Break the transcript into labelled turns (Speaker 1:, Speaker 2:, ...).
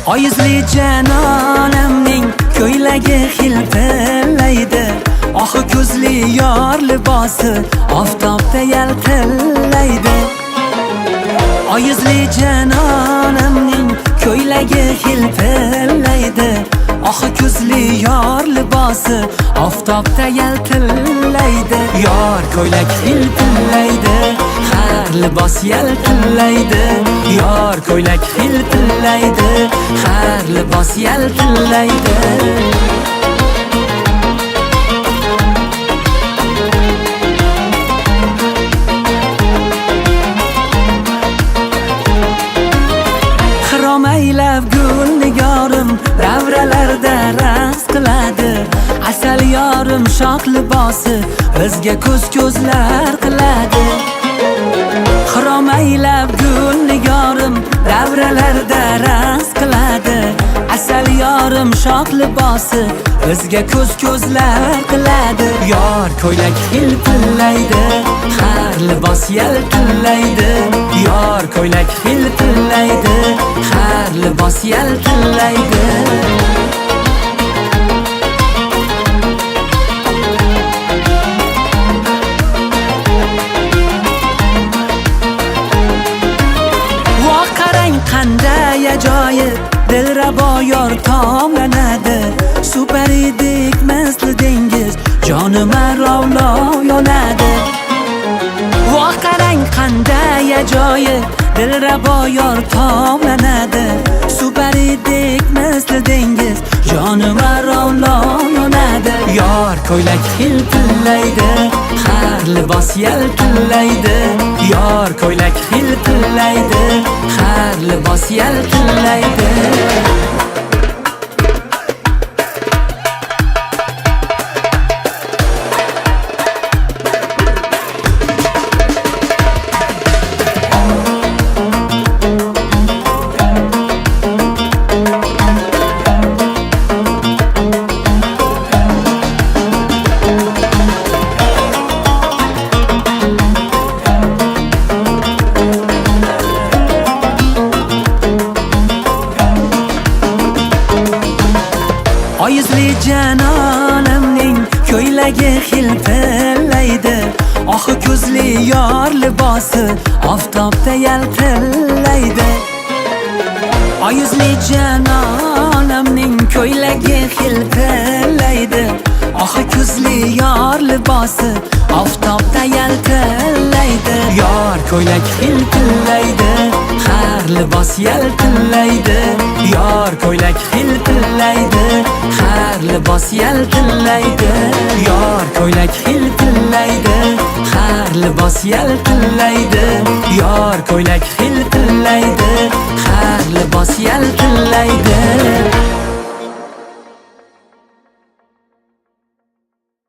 Speaker 1: Oyizli janonamning ko'ylagi hilpillaydi. Oxi ko'zli yor libosi oftobda yaltillaydi. Oyizli janonamning ko'ylagi hilpillaydi. Oxi ko'zli yor libosi oftobda yaltillaydi. Yor ko'ylak hilpillaydi, har libos yaltillaydi. Yor ko'ylak hilpillaydi, har libos yaltillaydi. Aylab gul nigorim davralarda raqs qiladi. Asal yorim shoh libosi bizga ko'z-ko'zlar qiladi. Xirom aylab gul nigorim davralarda raqs qiladi. Asal yorim shoh libosi bizga ko'z-ko'zlar qiladi. Yor ko'ylak hilpillaydi, har libos yaltillaydi. Yor ko'ylak hilpillaydi, har libos yaltillaydi. Voh qarang qanday ajoyib, dilrabo yor tomlanadi. Super edik misli dengiz, jonim arovlo yonadi. Voh qarang qanday ajoyib, dilrabo yor tomlanadi. Super edik misli dengiz, jonim arovlo yonadi. Yor ko'ylak hilpillaydi, har libos yaltillaydi. Yor ko'ylak hilpillaydi, har libos yaltillaydi. Oyizli janonamning ko'ylagi hilpillaydi. Oxi ko'zli yor libosi oftobda yaltillaydi. Oyizli janonamning ko'ylagi hilpillaydi. Oxi ko'zli yor libosi oftobda yaltillaydi. Yor ko'ylak hilpillaydi, har libos yaltillaydi. Yor ko'ylak hilpillaydi, har libos yaltillaydi. Yor ko'ylak hilpillaydi, har libos yaltillaydi. Yor ko'ylak hilpillaydi, har libos yaltillaydi.